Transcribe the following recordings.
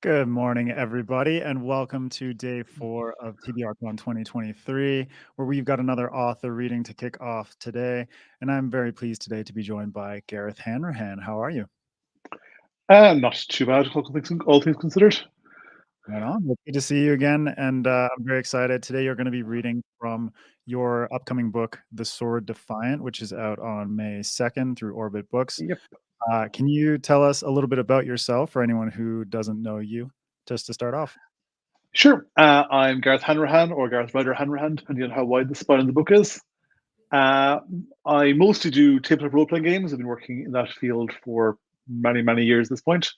Good morning, everybody, and welcome to day 4 of TBRCon2023, where we've got another author reading to kick off today. And I'm very pleased today to be joined by Gareth Hanrahan. How are you? Not too bad, all things considered. Right on. Well, good to see you again, and I'm very excited. Today, you're going to be reading from your upcoming book, The Sword Defiant, which is out on May 2nd through Orbit Books. Yep. Can you tell us a little bit about yourself for anyone who doesn't know you, just to start off? Sure. I'm Gareth Hanrahan, or Gareth Ryder Hanrahan, depending on how wide the spine of the book is. I mostly do tabletop role-playing games. I've been working in that field for many, many years at this point.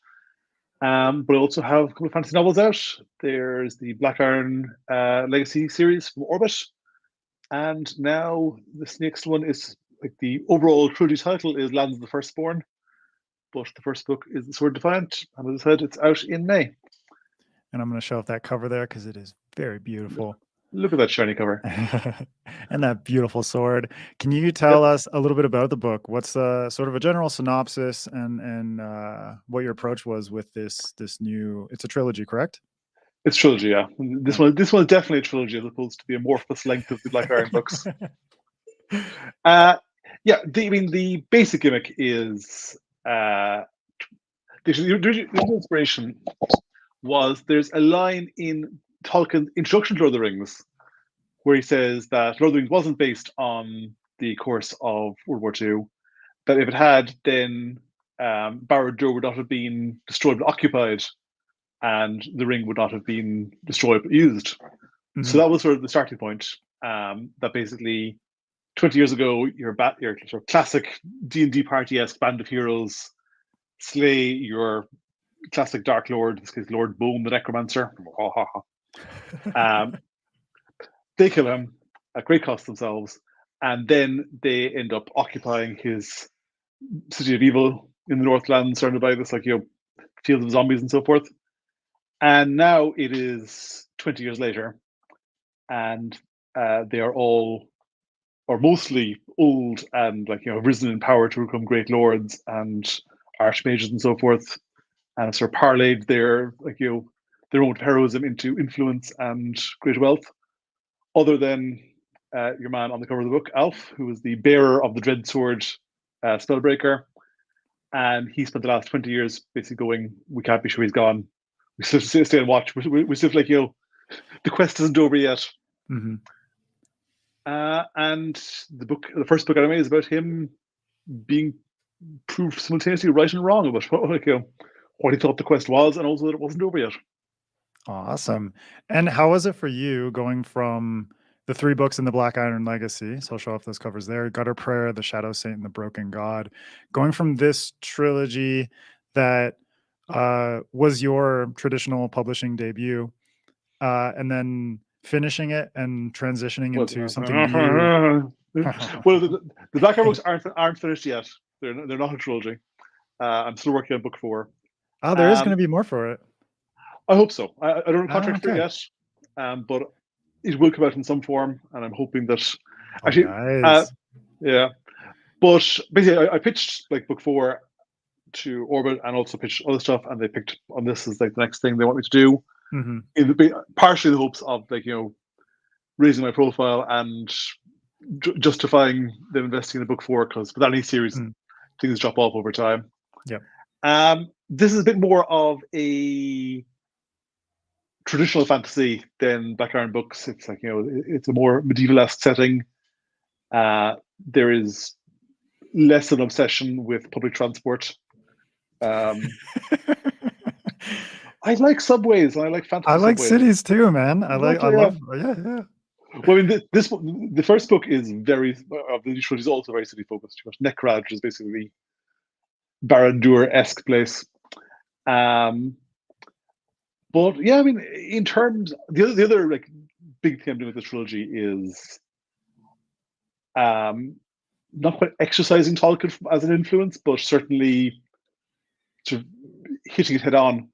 But I also have a couple of fantasy novels out. There's the Black Iron Legacy series from Orbit. And now this next one is, like, the overall trilogy title is Lands of the Firstborn. But the first book is The Sword Defiant. And as I said, it's out in May. And I'm going to show off that cover there because it is very beautiful. Look at that shiny cover. And that beautiful sword. Can you Yep. tell us a little bit about the book? What's sort of a general synopsis and what your approach was with this new? It's a trilogy, correct? It's trilogy, yeah. This one is definitely a trilogy as opposed to the amorphous length of the Black Iron books. Yeah, the basic gimmick is the inspiration was there's a line in Tolkien's Introduction to Lord of the Rings where he says that Lord of the Rings wasn't based on the course of World War II. That if it had, then Barad-dûr would not have been destroyed but occupied, and the ring would not have been destroyed but used. Mm-hmm. So that was sort of the starting point. That basically 20 years ago, your sort of classic D&D party-esque band of heroes slay your classic Dark Lord, in this case Lord Boom the Necromancer. They kill him at great cost themselves, and then they end up occupying his city of evil in the Northlands, surrounded by this fields of zombies and so forth. And now it is 20 years later, and they are all, or mostly, old and risen in power to become great lords and archmages and so forth, and have sort of parlayed their own heroism into influence and great wealth. Other than your man on the cover of the book, Alf, who is the bearer of the Dread Sword Spellbreaker, and he spent the last 20 years basically going, "We can't be sure he's gone. We still stay and watch. We still the quest isn't over yet." Mm-hmm. And the first book anime, is about him being proved simultaneously right and wrong about what he thought the quest was, and also that it wasn't over yet. Awesome. And how was it for you going from the 3 books in the Black Iron Legacy? So I'll show off those covers there: Gutter Prayer, The Shadow Saint, and The Broken God. Going from this trilogy that was your traditional publishing debut, and then finishing it and transitioning into something new. Well, the Black Iron books aren't finished yet. They're not a trilogy. I'm still working on book 4. Oh, there is going to be more for it. I hope so. I don't have a contract for it okay. yet, but it will come out in some form, and I'm hoping that guys. yeah. But basically, I pitched book 4 to Orbit, and also pitched other stuff, and they picked on this as the next thing they want me to do. Mm-hmm. Partially the hopes of raising my profile and justifying them investing in a book 4, because with any series, things drop off over time. Yep. This is a bit more of a traditional fantasy than Black Iron books. It's it's a more medieval-esque setting. There is less an obsession with public transport. I like subways, and I like fantasy. I like subways. cities too, man. I love. Yeah. Well, I mean, the first book is the trilogy is also very city focused. Necrad, which is basically Barad-dûr-esque place. But yeah, I mean, in terms, the other big thing I'm doing with this trilogy is not quite exercising Tolkien as an influence, but certainly sort of hitting it head on.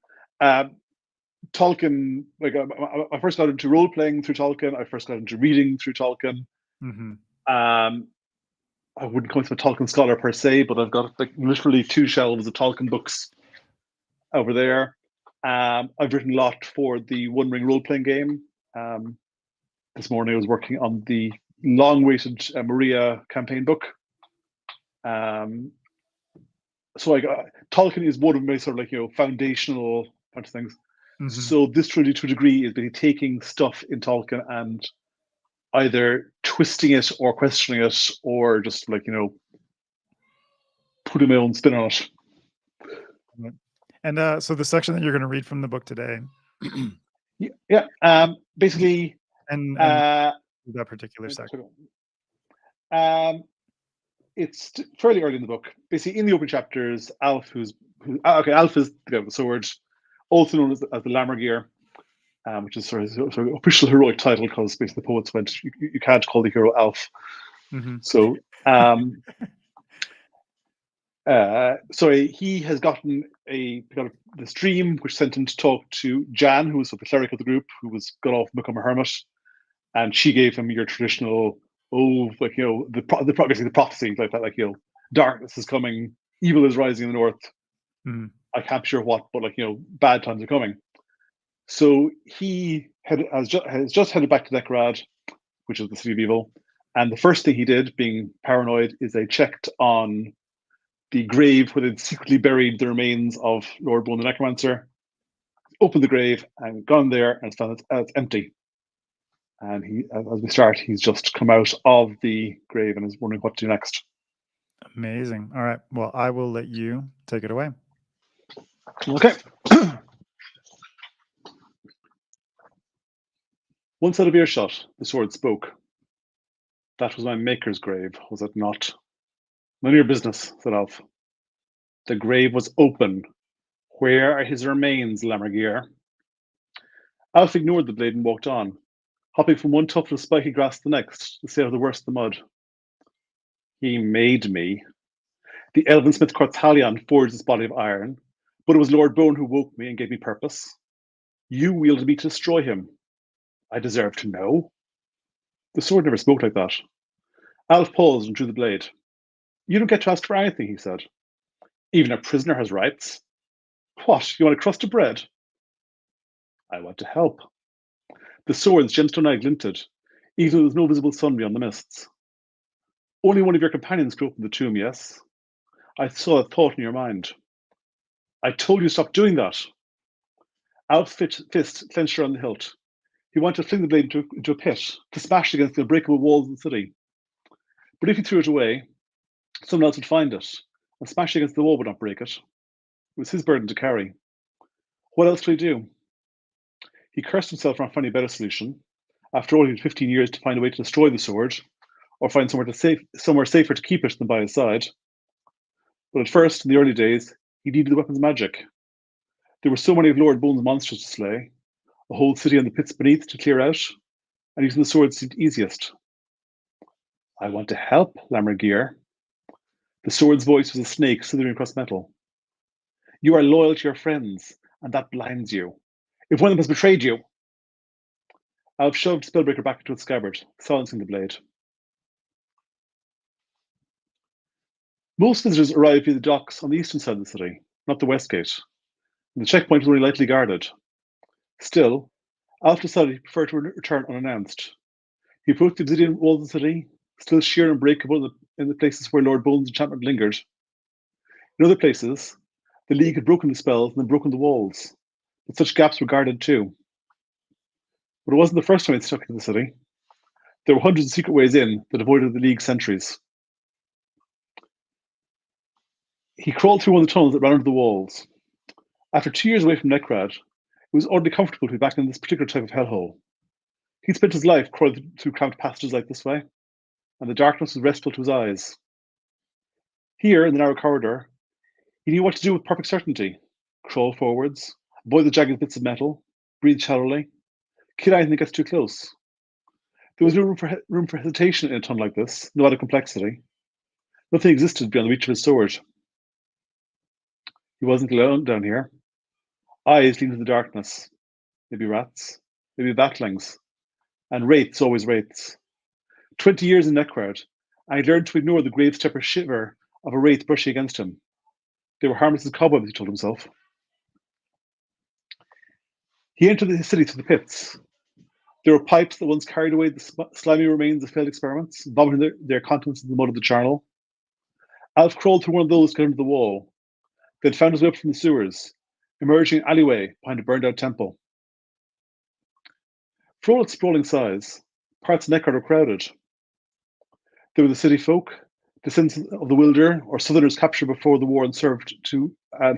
Tolkien, I first got into role playing through Tolkien. I first got into reading through Tolkien. Mm-hmm. I wouldn't call myself a Tolkien scholar per se, but I've got literally 2 shelves of Tolkien books over there. I've written a lot for the One Ring role-playing game. This morning I was working on the long-awaited Maria campaign book. So Tolkien is one of my sort of foundational kind of things. Mhm. So this trilogy, to a degree, is basically taking stuff in Tolkien and either twisting it or questioning it, or just putting my own spin on it. And so the section that you're going to read from the book today, Yeah. Basically, and that particular section. It's fairly early in the book. Basically, in the open chapters, Alf, Alf is the guy with the sword, also known as the Lammergeier, which is sort of official heroic title, because basically the poets went, you can't call the hero Alf. Mm-hmm. So, he has gotten this dream which sent him to talk to Jan, who was the cleric of the group, who was gone off and become a hermit, and she gave him your traditional, the prophecy, like that, darkness is coming, evil is rising in the north. Mm-hmm. I can't be sure what, but bad times are coming. So he has just headed back to Nekrad, which is the city of evil, and the first thing he did, being paranoid, is they checked on the grave where they'd secretly buried the remains of Lord Bone the Necromancer, opened the grave and gone there and found it's empty. And as we start, he's just come out of the grave and is wondering what to do next. Amazing. All right. Well, I will let you take it away. Okay. Once out of earshot, the sword spoke. That was my maker's grave, was it not? None of your business, said Alf. The grave was open. Where are his remains, Lammergeier? Alf ignored the blade and walked on, hopping from one tuft of spiky grass to the next, to stay out of the worst of the mud. He made me. The elven smith Cortalion forged this body of iron, but it was Lord Bone who woke me and gave me purpose. You wielded me to destroy him. I deserve to know. The sword never spoke like that. Alf paused and drew the blade. You don't get to ask for anything, he said. Even a prisoner has rights. What, you want a crust of bread? I want to help. The sword's gemstone eye glinted, even though there was no visible sun beyond the mists. Only one of your companions could open the tomb, yes? I saw a thought in your mind. I told you to stop doing that. Alf's fist clenched around the hilt. He wanted to fling the blade into a pit, to smash against the unbreakable walls of the city. But if he threw it away, someone else would find it, and smashing against the wall would not break it. It was his burden to carry. What else could he do? He cursed himself for not finding a better solution. After all, he had 15 years to find a way to destroy the sword, or find somewhere safer to keep it than by his side. But at first, in the early days, he needed the weapon's magic. There were so many of Lord Bone's monsters to slay, a whole city and the pits beneath to clear out, and using the sword seemed easiest. I want to help, Lammergeier. The sword's voice was a snake slithering across metal. You are loyal to your friends, and that blinds you. If one of them has betrayed you... Alf shoved Spellbreaker back into its scabbard, silencing the blade. Most visitors arrive via the docks on the eastern side of the city, not the west gate, and the checkpoint was only lightly guarded. Still, Alf decided he preferred to return unannounced. He approached the obsidian walls of the city, still sheer and unbreakable in the places where Lord Bone's enchantment lingered. In other places, the League had broken the spells and then broken the walls, but such gaps were guarded too. But it wasn't the first time he'd stuck into the city. There were hundreds of secret ways in that avoided the League's sentries. He crawled through one of the tunnels that ran under the walls. After 2 years away from Nekrad, it was oddly comfortable to be back in this particular type of hellhole. He'd spent his life crawling through cramped passages like this way, and the darkness was restful to his eyes. Here, in the narrow corridor, he knew what to do with perfect certainty. Crawl forwards, avoid the jagged bits of metal, breathe shallowly, kill anything that gets too close. There was no room for hesitation in a tunnel like this, no added complexity. Nothing existed beyond the reach of his sword. He wasn't alone down here. Eyes leaned into the darkness. Maybe rats, maybe batlings. And wraiths, always wraiths. 20 years in Nekrad, and he learned to ignore the grave stepper shiver of a wraith brushing against him. They were harmless as cobwebs, he told himself. He entered the city through the pits. There were pipes that once carried away the slimy remains of failed experiments, vomiting their contents in the mud of the charnel. Alf crawled through one of those to get under the wall, then found his way up from the sewers, emerging an alleyway behind a burned-out temple. For all its sprawling size, parts of Necrod were crowded. There were the city folk, descendants of the Wilder, or Southerners captured before the war and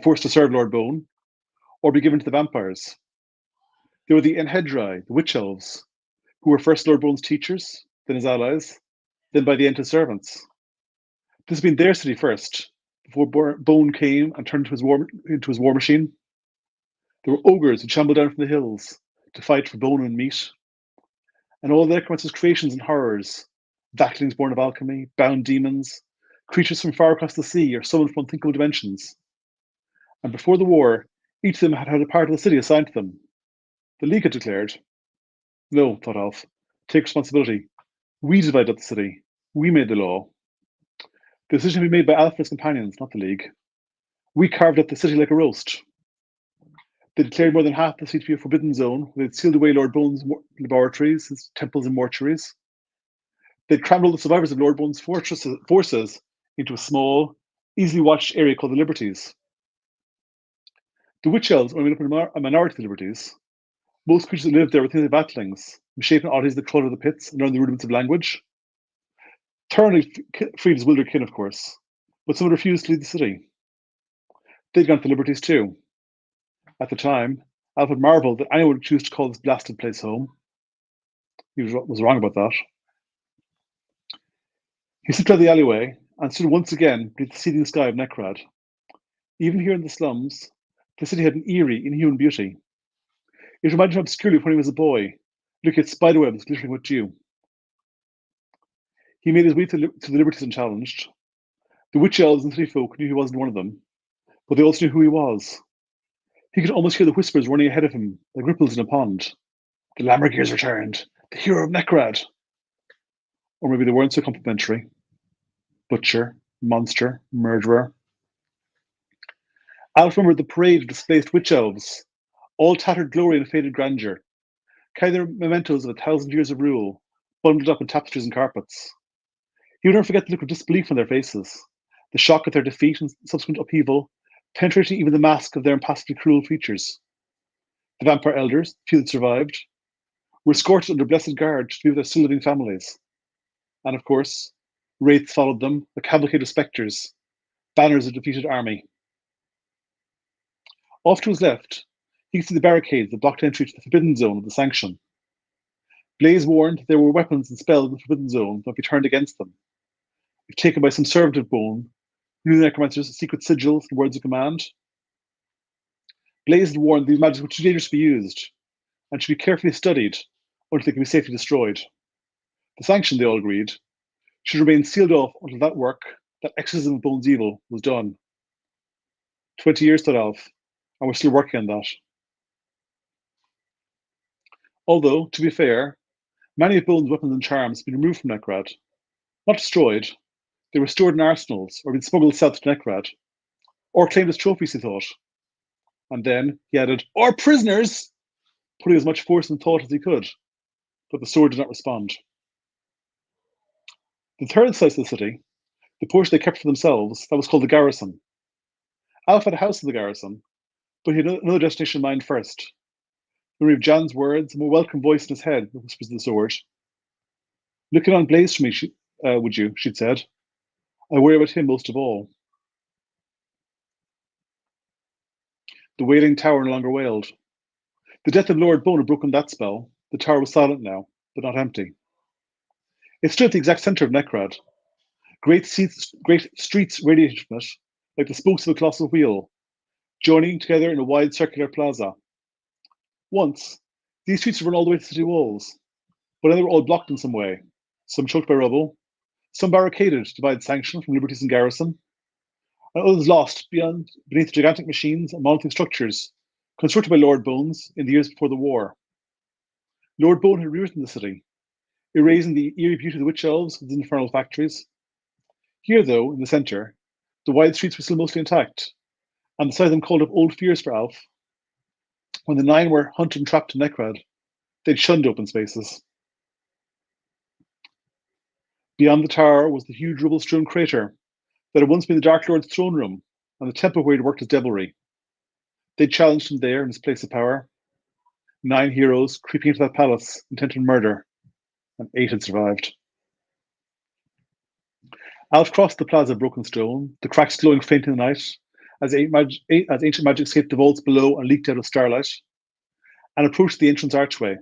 forced to serve Lord Bone, or be given to the vampires. There were the Enhedrai, the witch elves, who were first Lord Bone's teachers, then his allies, then by the end his servants. This had been their city first, before Bone came and turned into his war machine. There were ogres who shambled down from the hills to fight for bone and meat. And all the necromancer's creations and horrors, vatlings born of alchemy, bound demons, creatures from far across the sea or summoned from unthinkable dimensions. And before the war, each of them had a part of the city assigned to them. The League had declared, "No," thought Alf, "take responsibility. We divided up the city. We made the law. The decision had been made by Alf and his companions, not the League. We carved up the city like a roast." They declared more than half the city to be a forbidden zone, where they'd sealed away Lord Bone's laboratories, his temples and mortuaries. They'd crammed all the survivors of Lord Bone's forces into a small, easily watched area called the Liberties. The witch elves only made up a minority of the Liberties. Most creatures that lived there were things like vatlings, misshapen oddities that crawled out of the pits and learned the rudiments of language. Thoroughly freed his wilder kin, of course, but some had refused to leave the city. They'd gone to the Liberties too. At the time, Alf had marvelled that anyone would choose to call this blasted place home. He was wrong about that. He slipped out of the alleyway and stood once again beneath the seething sky of Necrad. Even here in the slums, the city had an eerie, inhuman beauty. It reminded him obscurely of when he was a boy, looking at spiderwebs glittering with dew. He made his way to the Liberties unchallenged. The witch elves and city folk knew he wasn't one of them, but they also knew who he was. He could almost hear the whispers running ahead of him, like ripples in a pond. The Lammergear's returned, the hero of Necrad. Or maybe they weren't so complimentary. Butcher, monster, murderer. Alf remembered the parade of displaced witch elves, all tattered glory and faded grandeur, carrying their mementos of 1,000 years of rule, bundled up in tapestries and carpets. He would never forget the look of disbelief on their faces, the shock at their defeat and subsequent upheaval, penetrating even the mask of their impassively cruel features. The vampire elders, few that survived, were escorted under blessed guard to be with their still living families. And of course, wraiths followed them, a cavalcade of spectres, banners of defeated army. Off to his left, he could see the barricades that blocked entry to the forbidden zone of the Sanction. Blaze warned there were weapons and spells in the forbidden zone that would be turned against them. If taken by some servant Bone, knew the necromancer's secret sigils and words of command. Blaze had warned these magics were too dangerous to be used, and should be carefully studied until they could be safely destroyed. The Sanction, they all agreed, should remain sealed off until that work, that exorcism of Bone's evil, was done. 20 years, thought Alf, and we're still working on that. Although, to be fair, many of Bone's weapons and charms had been removed from Necrad. Not destroyed, they were stored in arsenals or been smuggled south to Necrad, or claimed as trophies, he thought. And then he added, "or prisoners," putting as much force in thought as he could, but the sword did not respond. The third slice of the city, the portion they kept for themselves, that was called the Garrison. Alf had a house in the Garrison, but he had another destination in mind first. Memory of Jan's words, a more welcome voice in his head, the whispers of the sword. "Looking on Blaze for me, would you?" she'd said. "I worry about him most of all." The wailing tower no longer wailed. The death of Lord Bone had broken that spell. The tower was silent now, but not empty. It stood at the exact centre of Necrad. Great streets radiated from it, like the spokes of a colossal wheel, joining together in a wide circular plaza. Once, these streets would run all the way to the city walls, but now they were all blocked in some way, some choked by rubble, some barricaded to divide Sanction from Liberties and Garrison, and others lost beneath gigantic machines and monolithic structures constructed by Lord Bones in the years before the war. Lord Bone had rewritten the city, erasing the eerie beauty of the witch elves with infernal factories. Here, though, in the centre, the wide streets were still mostly intact, and the sight of them called up old fears for Alf. When the 9 were hunted and trapped in Necrad, they'd shunned open spaces. Beyond the tower was the huge rubble-strewn crater that had once been the Dark Lord's throne room and the temple where he'd worked his devilry. They'd challenged him there in his place of power. 9 heroes creeping into that palace, intent on murder, and 8 had survived. Alf crossed the plaza of broken stone, the cracks glowing faint in the night, as ancient magic escaped the vaults below and leaked out of starlight, and approached the entrance archway.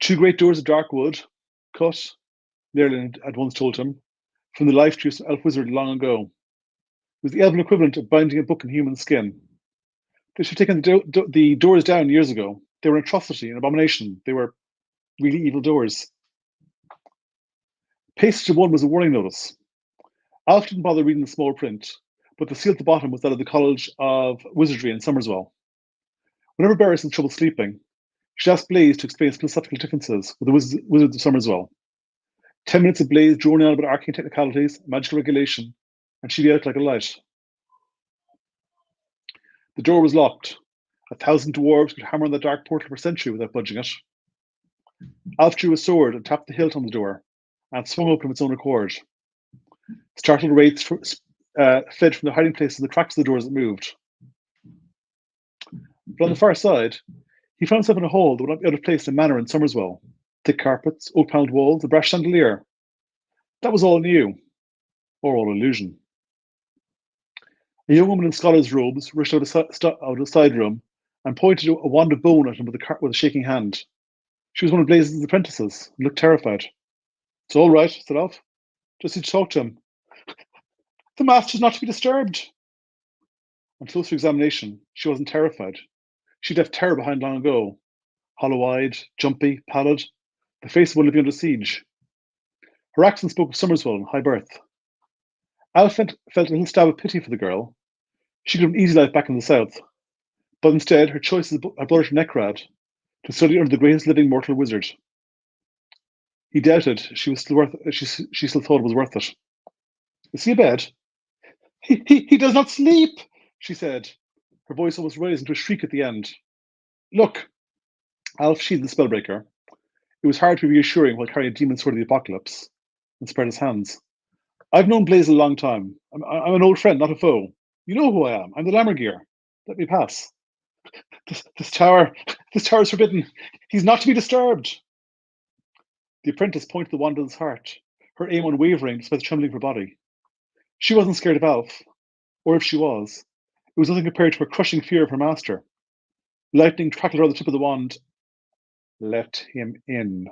2 great doors of dark wood, cut, Nerlin had once told him, from the life tree of some elf wizard long ago. It was the elven equivalent of binding a book in human skin. They should have taken the doors down years ago. They were an atrocity, an abomination. They were really evil doors. Pasted to one was a warning notice. Alf didn't bother reading the small print, but the seal at the bottom was that of the College of Wizardry in Somerswell. Whenever Barris had trouble sleeping, she'd ask Blaze to explain philosophical differences with the Wizards of Somerswell. 10 minutes of Blaze droning on about arcane technicalities, magical regulation, and she'd be out like a light. The door was locked. 1,000 dwarves could hammer on the dark portal for a century without budging it. Alf drew a sword and tapped the hilt on the door, and swung open of its own accord. Startled wraiths fled from their hiding places in the cracks of the doors that moved. But on the far side, he found himself in a hall that would not be out of place in a manor in Somerswell. Thick carpets, oak-panelled walls, a brass chandelier. That was all new, or all illusion. A young woman in scholar's robes rushed out of a side room and pointed a wand of bone at him with a shaking hand. She was one of Blaze's apprentices and looked terrified. "It's all right," said Alf. "Just need to talk to him. The master's not to be disturbed." On closer examination, she wasn't terrified. She'd left terror behind long ago. Hollow-eyed, jumpy, pallid, the face of one living under siege. Her accent spoke of Somerswell and high birth. Alf felt a little stab of pity for the girl. She could have an easy life back in the south, but instead her choice had brought her to Necrad to study under the greatest living mortal wizard. He doubted she still thought it was worth it. "Is he abed?" He does not sleep," she said, her voice almost raised into a shriek at the end. "Look," Alf sheathed the spellbreaker. It was hard to be reassuring while carrying a demon sword of the apocalypse, and spread his hands. "I've known Blaze a long time. I'm an old friend, not a foe. You know who I am. I'm the Lammergear. Let me pass. This tower is forbidden. He's not to be disturbed." The apprentice pointed the wand at his heart, her aim unwavering despite the trembling of her body. She wasn't scared of Alf, or if she was, it was nothing compared to her crushing fear of her master. Lightning crackled around the tip of the wand. "Let him in."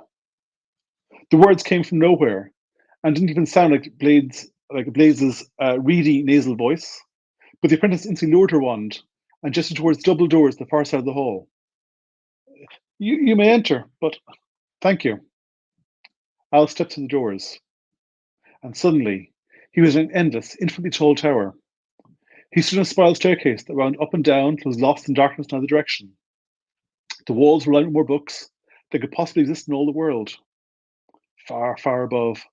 The words came from nowhere, and didn't even sound like Blaze's reedy nasal voice. But the apprentice instantly lowered her wand and gestured towards double doors at the far side of the hall. You may enter, but thank you." Al stepped to the doors, and suddenly he was in an endless, infinitely tall tower. He stood on a spiral staircase that wound up and down till it was lost in darkness in either direction. The walls were lined with more books than could possibly exist in all the world. Far, far above,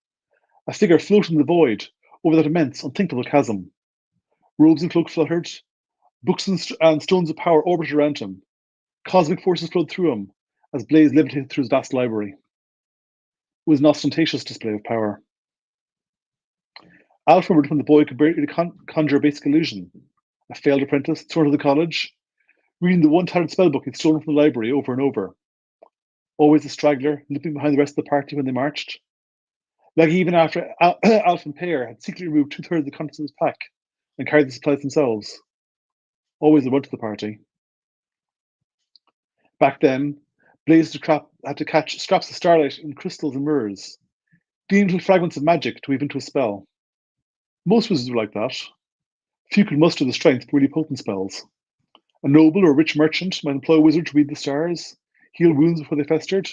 a figure floated in the void over that immense, unthinkable chasm. Robes and cloak fluttered, books and stones of power orbited around him. Cosmic forces flowed through him as Blaze levitated through his vast library. It was an ostentatious display of power. Alf remembered when the boy could barely conjure a basic illusion. A failed apprentice, thrown to the college, reading the one-tattered spellbook he'd stolen from the library over and over. Always a straggler, limping behind the rest of the party when they marched. Like even after Alf and Pear had secretly removed 2/3 of the contents of his pack and carried the supplies themselves. Always a run to the party. Back then, Blaze had to catch scraps of starlight in crystals and mirrors, gleaming little fragments of magic to weave into a spell. Most wizards were like that. Few could muster the strength for really potent spells. A noble or a rich merchant might employ a wizard to read the stars, heal wounds before they festered,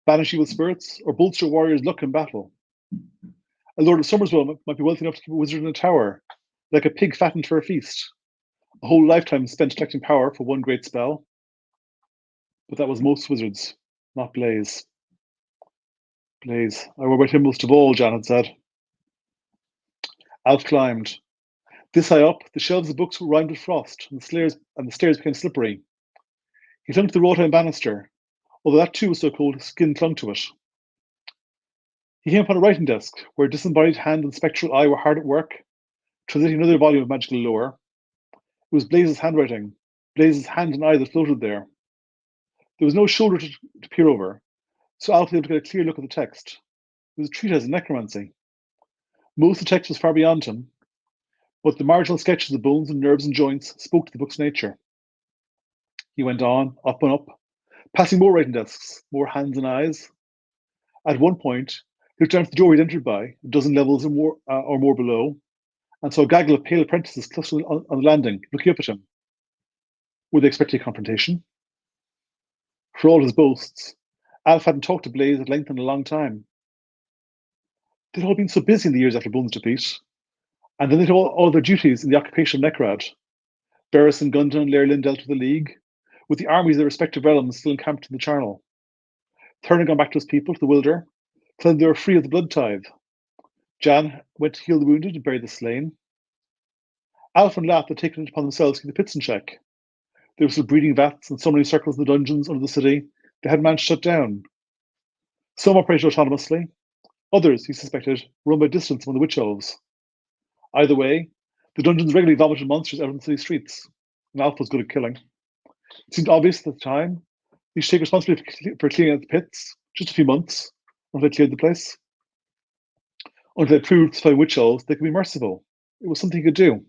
banish evil spirits, or bolster a warrior's luck in battle. A lord of Somerswell might be wealthy enough to keep a wizard in a tower, like a pig fattened for a feast. A whole lifetime spent collecting power for one great spell. But that was most wizards, not Blaze. "Blaze, I worry about him most of all," Jan had said. Alf climbed. This high up, the shelves of books were rimed with frost, and the stairs became slippery. He clung to the wrought iron banister, although that too was so cold his skin clung to it. He came upon a writing desk, where disembodied hand and spectral eye were hard at work, translating another volume of magical lore. It was Blaze's handwriting, Blaze's hand and eye that floated there. There was no shoulder to peer over, so Alf was able to get a clear look at the text. It was a treatise in necromancy. Most of the text was far beyond him, but the marginal sketches of bones and nerves and joints spoke to the book's nature. He went on, up and up, passing more writing desks, more hands and eyes. At one point, he looked down at the door he'd entered by, a dozen levels or more below, and saw a gaggle of pale apprentices clustered on the landing, looking up at him. Were they expecting a confrontation? For all his boasts, Alf hadn't talked to Blaze at length in a long time. They'd all been so busy in the years after Bone's defeat, and then they'd all their duties in the occupation of Necrad. Barris and Gundon and Lerlin dealt with the League, with the armies of their respective realms still encamped in the Charnel. Thurn had gone back to his people, to the Wilder, telling them they were free of the blood tithe. Jan went to heal the wounded and bury the slain. Alf and Lath had taken it upon themselves to keep the pits in check. There were still breeding vats and summoning circles in the dungeons under the city they hadn't managed to shut down. Some operated autonomously, others, he suspected, were run by distance among the witch elves. Either way, the dungeons regularly vomited monsters out on the city streets, and Alf was good at killing. It seemed obvious at the time he should take responsibility for cleaning out the pits, just a few months, until they cleared the place. Until they proved to find witch elves they could be merciful. It was something he could do.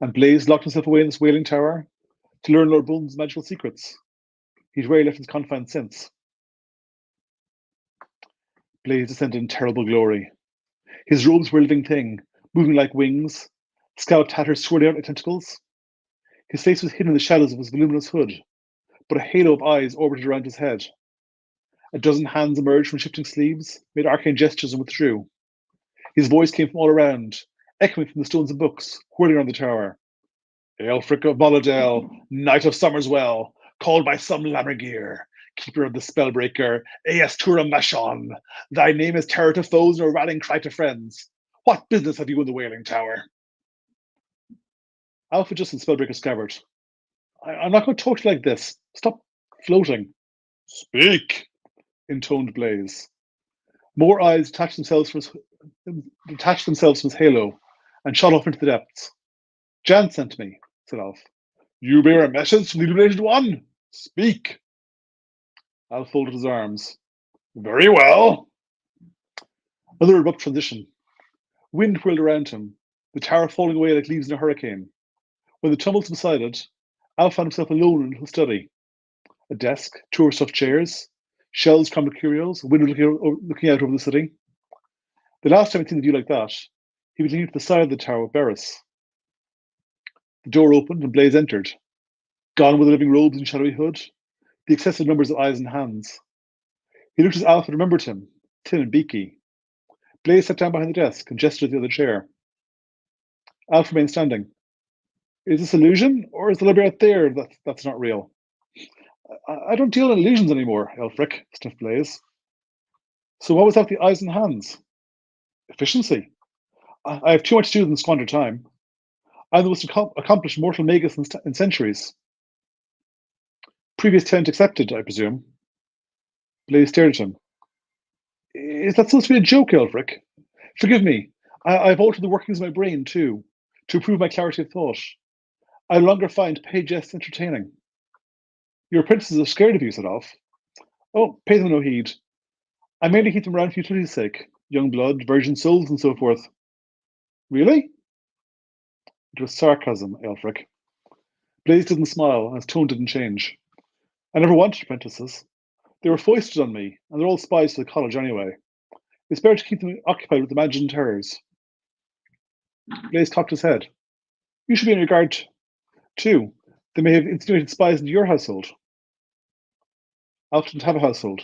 And Blaze locked himself away in this wailing tower to learn Lord Bone's magical secrets. He'd rarely left his confines since. Blaze descended in terrible glory. His robes were a living thing, moving like wings, scalloped tatters swirling out like tentacles. His face was hidden in the shadows of his voluminous hood, but a halo of eyes orbited around his head. A dozen hands emerged from shifting sleeves, made arcane gestures and withdrew. His voice came from all around, echoing from the stones and books, whirling around the tower. Aelfric of Moladale, Knight of Summerswell, called by some Lammergear, keeper of the Spellbreaker, Aestura Mashon, thy name is terror to foes and a rallying cry to friends. What business have you in the Wailing Tower? Alf adjusted Spellbreaker's scabbard. I'm not going to talk to you like this. Stop floating. Speak, intoned Blaze. More eyes detached themselves from his halo and shot off into the depths. Jan sent me, said Alf. You bear a message from the Illuminated One. Speak. Alf folded his arms. Very well. Another abrupt transition. Wind whirled around him, the tower falling away like leaves in a hurricane. When the tumult subsided, Alf found himself alone in his study. A desk, two overstuffed chairs, shelves crammed with curios, a window looking out over the city. The last time he'd seen the view like that, he was leaning to the side of the tower with Barris. The door opened and Blaze entered. Gone were the living robes and shadowy hood, the excessive numbers of eyes and hands. He looked as Alf had remembered him, thin and beaky. Blaze sat down behind the desk and gestured at the other chair. Alf remained standing. Is this illusion, or is the library out there that's not real? I don't deal in illusions anymore, Aelfric, sniffed Blaze. So what was that with the eyes and hands? Efficiency. I have too much to do than squander time. I'm the most accomplished mortal magus in centuries. Previous tenant accepted, I presume. Blaze stared at him. Is that supposed to be a joke, Aelfric? Forgive me. I've altered the workings of my brain, too, to improve my clarity of thought. I no longer find paid jests entertaining. Your apprentices are scared of you, said Alf. Oh, pay them no heed. I mainly keep them around for utility's sake. Young blood, virgin souls, and so forth. Really? It was sarcasm, Aelfric. Blaze didn't smile, and his tone didn't change. I never wanted apprentices. They were foisted on me, and they're all spies for the college anyway. It's better to keep them occupied with imagined terrors. Blaze cocked his head. You should be on your guard, too. They may have insinuated spies into your household. Alf didn't have a household.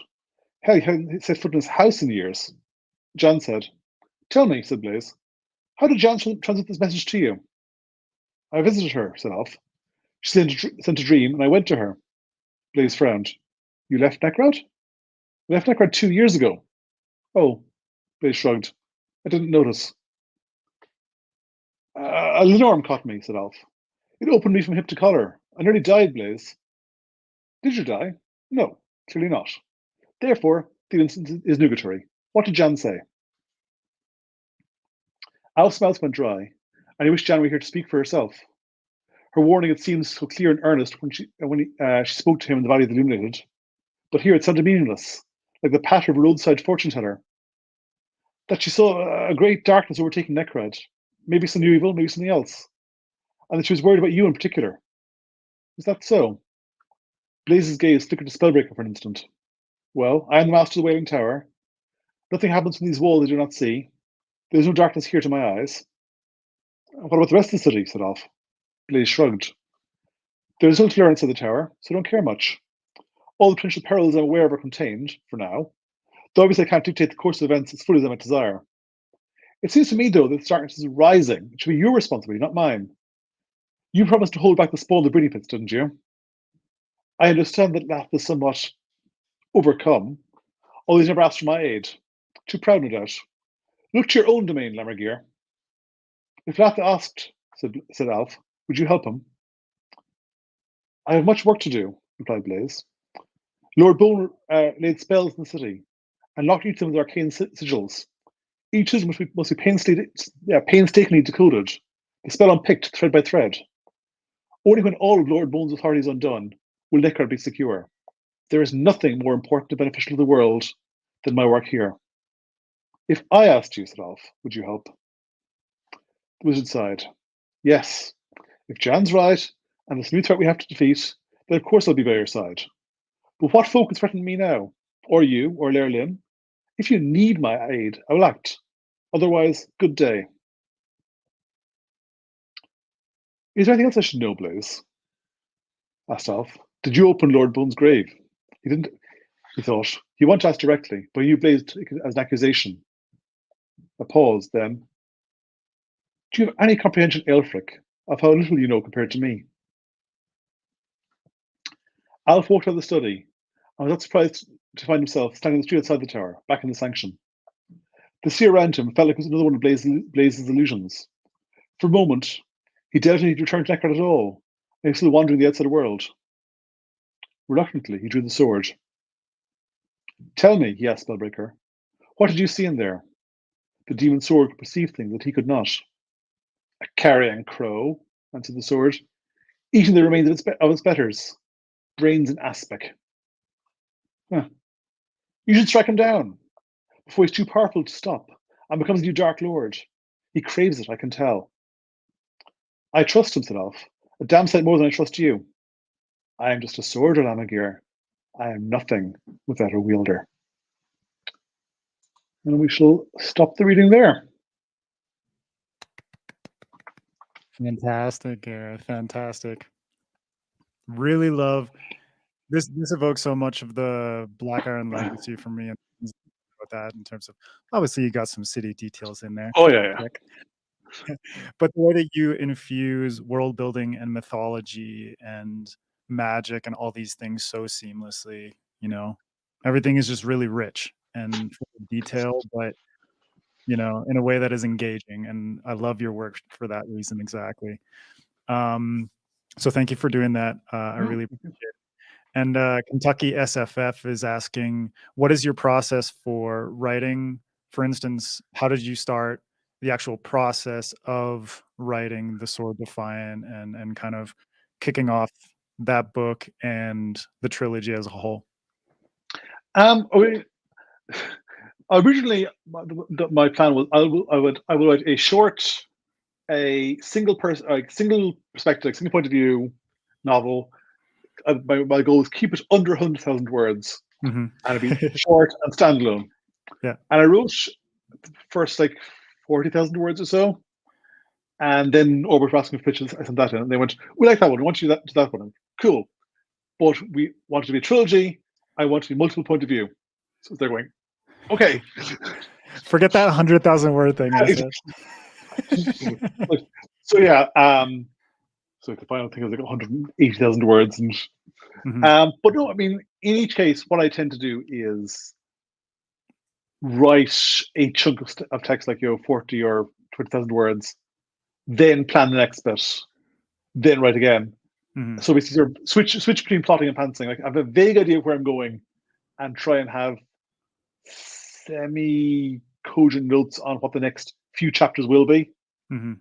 Hell, he hadn't set foot in his house in years. Jan said. Tell me, said Blaze. How did Jan transmit this message to you? I visited her, said Alf. She sent a dream, and I went to her. Blaze frowned. You left Necrad? I left Necrad 2 years ago. Oh, Blaze shrugged. I didn't notice. A Lenorm caught me, said Alf. It opened me from hip to collar, I nearly died, Blaze. Did you die? No, clearly not. Therefore, the instance is nugatory. What did Jan say? Alf's mouth went dry, and he wished Jan were here to speak for herself. Her warning had seemed so clear and earnest when she spoke to him in the Valley of the Illuminated, but here it sounded meaningless, like the patter of a roadside fortune teller. That she saw a great darkness overtaking Necrad, maybe some new evil, maybe something else, and that she was worried about you in particular. Is that so? Blaze's gaze flickered to Spellbreaker for an instant. Well, I am the master of the Wailing Tower. Nothing happens from these walls I do not see. There is no darkness here to my eyes. What about the rest of the city? Said Alf. Blaze shrugged. There is little to learn inside the tower, so I don't care much. All the potential perils I'm aware of are contained, for now, though obviously I can't dictate the course of events as fully as I might desire. It seems to me, though, that the darkness is rising. It should be your responsibility, not mine. You promised to hold back the spawn of the breeding pits, didn't you? I understand that Lath is somewhat overcome, although he's never asked for my aid. Too proud, no doubt. Look to your own domain, Lammergear. If Lath asked, said Alf, would you help him? I have much work to do, replied Blaze. Lord Bone laid spells in the city, and locked each of them with arcane sigils. Each of them must be painstakingly decoded, the spell unpicked thread by thread. Only when all of Lord Bone's authority is undone will Necrad be secure. There is nothing more important and beneficial to the world than my work here. If I asked you, said Alf, would you help? The wizard sighed. Yes, if Jan's right, and this new threat we have to defeat, then of course I'll be by your side. But what folk is threatening me now? Or you, or Lair Lynn? If you need my aid, I will act. Otherwise, good day. Is there anything else I should know, Blaze? Asked Alf. Did you open Lord Bone's grave? He didn't, he thought. He wanted to ask directly, but you blazed as an accusation. A pause, then. Do you have any comprehension, Aelfric, of how little you know compared to me? Alf walked out of the study, and was not surprised to find himself standing in the street outside the tower, back in the sanction. The sea around him felt like it was another one of Blaze's illusions. For a moment, he doubted he'd returned to Necrad at all, and he was still wandering the outside world. Reluctantly, he drew the sword. Tell me, he asked Spellbreaker, what did you see in there? The demon sword could perceive things that he could not. A carrion crow, answered the sword, eating the remains of its betters, brains and aspic. Huh. You should strike him down, before he's too powerful to stop, and becomes a new Dark Lord. He craves it, I can tell. I trust him, said Alf, a damn sight more than I trust you. I am just a sword, Lammergear. I am nothing without a wielder. And we shall stop the reading there. Fantastic, Gareth. Fantastic. Really love this. This evokes so much of the Black Iron legacy for me, and with that in terms of obviously you got some city details in there. Oh yeah. But the way that you infuse world building and mythology and magic and all these things so seamlessly, you know, everything is just really rich and full of detail, but you know, in a way that is engaging. And I love your work for that reason exactly. So thank you for doing that. I really appreciate it. And Kentucky SFF is asking, what is your process for writing? For instance, how did you start the actual process of writing the Sword Defiant and kind of kicking off that book and the trilogy as a whole? Originally, my plan was I will write a short, a single perspective, single point of view novel. My goal is keep it under 100,000 words, and it'd be short and standalone. Yeah, and I wrote first like 40,000 words or so, and then Orbit were asking for pitches. I sent that in, and they went, "We like that one. We want you to that one." Cool, but we want it to be a trilogy. I want it to be multiple point of view. So they're going, okay. Forget that 100,000 word thing. So yeah, so the final thing was like 180,000 words, and but no, I mean, in each case, what I tend to do is write a chunk of text, like 40 or 20,000 words, then plan the next bit, then write again. Mhm. So basically, sort of switch between plotting and pantsing. Like I have a vague idea of where I'm going, and try and have semi-cogent notes on what the next few chapters will be. Mhm.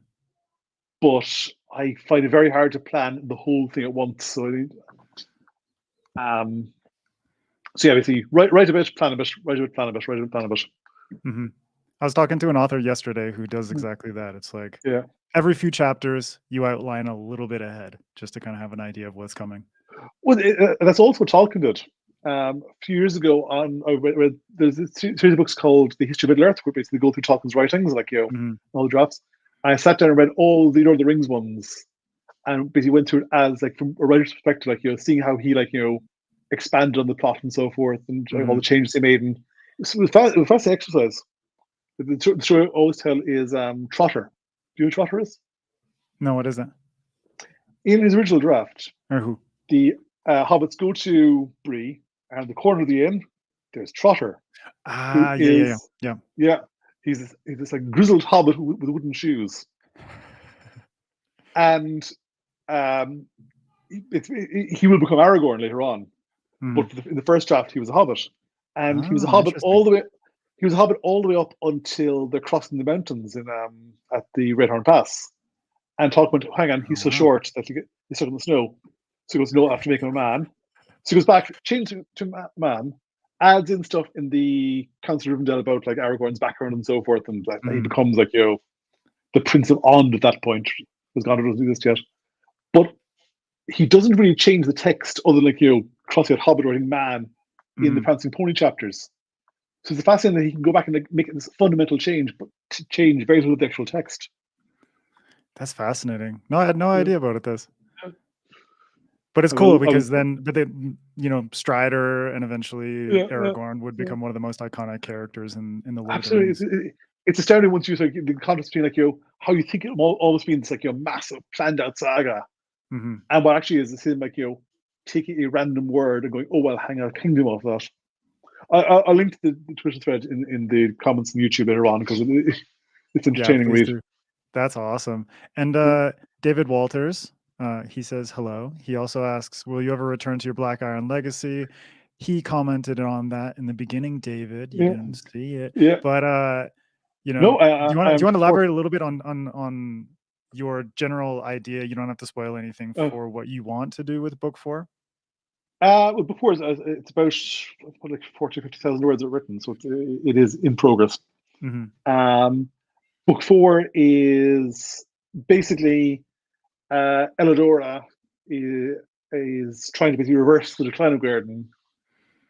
But I find it very hard to plan the whole thing at once. So yeah, basically, write a bit, plan a bit, write a bit, plan a bit, write a bit, plan a bit. Mhm. I was talking to an author yesterday who does exactly that. It's like Yeah. every few chapters, you outline a little bit ahead just to kind of have an idea of what's coming. Well, that's also what Tolkien did. A few years ago, I read there's a series of books called The History of Middle Earth, where basically go through Tolkien's writings, like Mhm. all the drafts. And I sat down and read all the Lord of the Rings ones, and basically went through it as like from a writer's perspective, like seeing how he expanded on the plot and so forth, and all the Mhm. changes he made. And it was a fascinating exercise. The story I always tell is Trotter. Do you know who Trotter is? No, what is it? In his original draft, Or who? the hobbits go to Bree, and in the corner of the inn, there's Trotter, who Ah, yeah, yeah, yeah. is, Yeah. yeah, he's this like grizzled hobbit with wooden shoes. And um, he will become Aragorn later on. Mhm. But in the first draft, he was a hobbit, and he was a Ah, hobbit interesting. all the way. He was a hobbit all the way up until they're crossing the mountains in at the Red Horn Pass. And Tolkien went, hang on, Oh, he's so wow. short that he's stuck in the snow. So he goes, no, I have to make him a man. So he goes back, changes to man, adds in stuff in the Council of Rivendell about like Aragorn's background and so forth, and like, he Mhm. becomes like the Prince of Ond at that point. Because God doesn't do this yet, but he doesn't really change the text other than like crossing out hobbit writing man in the Mhm. Prancing Pony chapters. So it's fascinating that he can go back and like make this fundamental change, but to change very little of the actual text. That's fascinating. No, I had no Yeah. idea about this. But it's I cool will. I will. because then, Strider and eventually Yeah. Yeah. Aragorn would Yeah. become one of the most iconic characters in the Lord of the Absolutely, Rings. it's astounding once you like the contrast between like how you think it almost means like massive planned out saga, Mhm. and what actually is the same like taking a random word and going, oh well, hang out a kingdom off that. I'll link to the Twitter thread in the comments on YouTube later on because it's Yeah, entertaining please read. do. That's awesome. And Yeah. David Walters, he says hello. He also asks, "Will you ever return to your Black Iron legacy?" He commented on that in the beginning, David. You Yeah. didn't see it, Yeah. but No, do you want I'm to for. elaborate a little bit on your general idea? You don't have to spoil anything Uh, for what you want to do with book 4. well, before it's about like 40,000-50,000 words written, so it is in progress. Mhm. Book 4 is basically Elidora is trying to basically reverse the decline of Garden,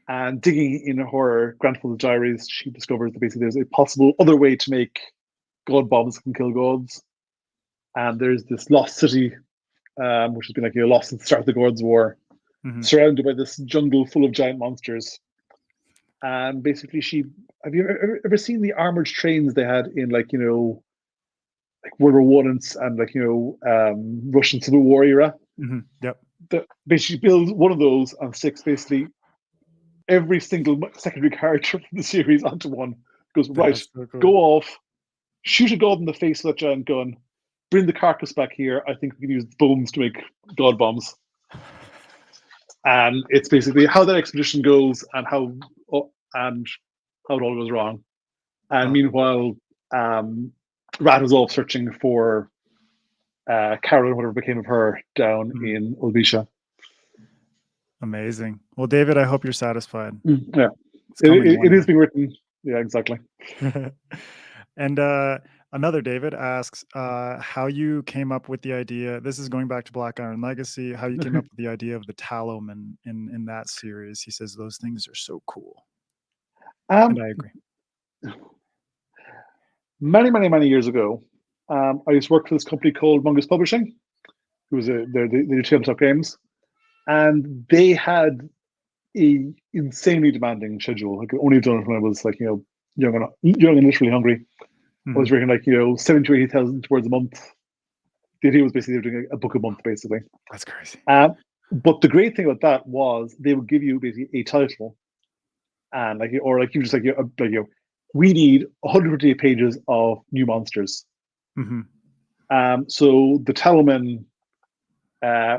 and digging in her grandfather's diaries, she discovers that basically there's a possible other way to make god bombs that can kill gods. And there's this lost city, which has been like lost since the start of the Gods' War, Mhm. surrounded by this jungle full of giant monsters. And basically, have you ever seen the armored trains they had in like like World War One and like Russian Civil War era? Mhm. Yep. That basically builds one of those and sticks basically every single secondary character from the series onto one. Goes, right, That's so go cool. off, shoot a god in the face with that giant gun, bring the carcass back here. I think we can use bombs to make god bombs. And it's basically how that expedition goes and how it all goes wrong. And Oh, meanwhile, Rat is off searching for Carol, whatever became of her, down mhm. in Ulvisha. Amazing. Well, David, I hope you're satisfied. Yeah, It's coming it one is day. being written. Yeah, exactly. And another David asks how you came up with the idea. This is going back to Black Iron Legacy. How you came up with the idea of the Talum in that series. He says those things are so cool, and um, I agree. many years ago, I used to work for this company called Mungus Publishing, who was they do tabletop games, and they had a insanely demanding schedule. I could only have done it when I was like young and literally hungry. I Hmm. was reading like 70 to 80,000 words a month. The idea was basically they were doing a book a month, basically. That's crazy. But the great thing about that was they would give you basically a title, and like or like you just we need 150 pages of new monsters. Hmm. So the Talman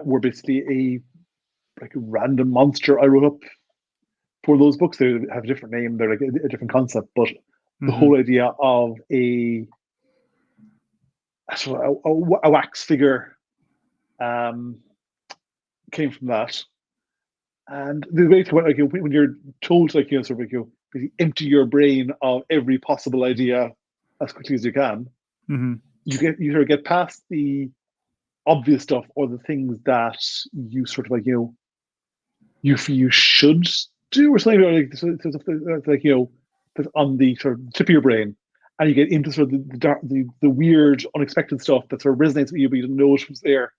were basically a random monster I wrote up for those books. They have a different name. They're like a different concept, but the whole idea of a wax figure came from that. And the way to like when you're told sort of basically empty your brain of every possible idea as quickly as you can, you sort of get past the obvious stuff or the things that you sort of you feel you should do or something like that's on the sort of tip of your brain, and you get into sort of the weird, unexpected stuff that sort of resonates with you, but you didn't know it was there.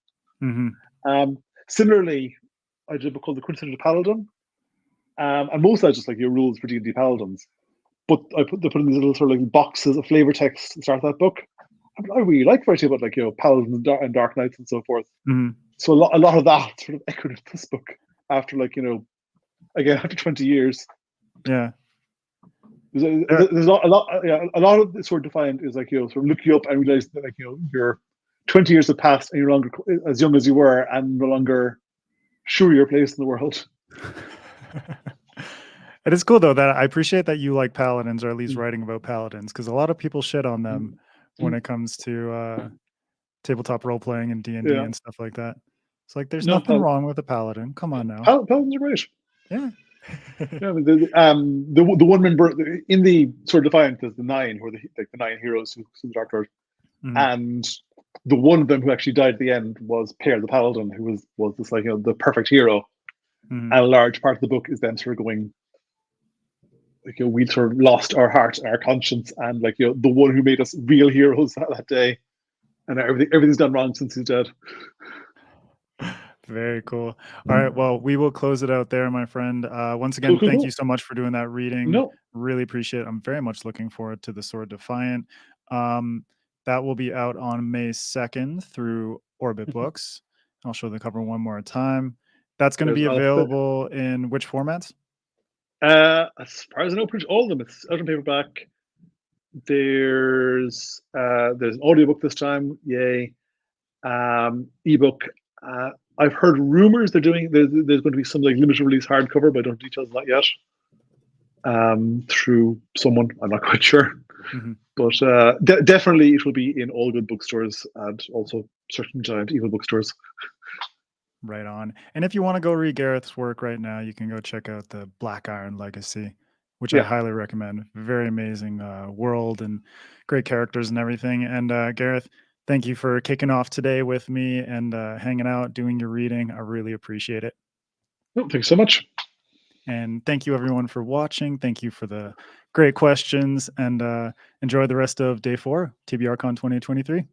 Similarly, I did a book called The Quintessential Paladin, and most of that just your rules for D&D paladins. But they put in these little sort of boxes of flavor text to start that book. I really like writing about paladins and dark knights and so forth. So a lot of that sort of echoed in this book after again after 20 years. Yeah. There's a lot of Sword Defiant is sort of look you up and realize that you're 20 years have passed and you're no longer as young as you were and no longer sure your place in the world. It is cool though that I appreciate that you like paladins, or at least writing about paladins, because a lot of people shit on them when it comes to tabletop role playing and D&D and stuff like that. It's like there's nothing wrong with a paladin. Come on now. Paladins are great. Yeah. The one member in the Sword Defiant, there's the 9 who are the 9 heroes who the Dark Lord, and the one of them who actually died at the end was Per the Paladin, who was this the perfect hero. And a large part of the book is them sort of going we sort of lost our heart and our conscience, and the one who made us real heroes that day, and everything's done wrong since he's dead. Very cool. All right, well, we will close it out there, my friend. Once again, thank you so much for doing that reading. Really appreciate it. I'm very much looking forward to the Sword Defiant. That will be out on May 2nd through Orbit Books. I'll show the cover one more time. That's going to be available in which formats? As far as I know, pretty all of them. It's out on paperback. There's an audiobook this time. Yay. Ebook. I've heard rumors there's going to be some limited release hardcover, but I don't have details on that yet. Through someone, I'm not quite sure. But definitely it will be in all good bookstores and also certain giant evil bookstores. Right on. And if you want to go read Gareth's work right now, you can go check out the Black Iron Legacy, which I highly recommend. Very amazing world and great characters and everything. And Gareth, thank you for kicking off today with me and hanging out, doing your reading. I really appreciate it. Oh, thanks so much. And thank you everyone for watching. Thank you for the great questions, and enjoy the rest of day 4, TBRCon 2023.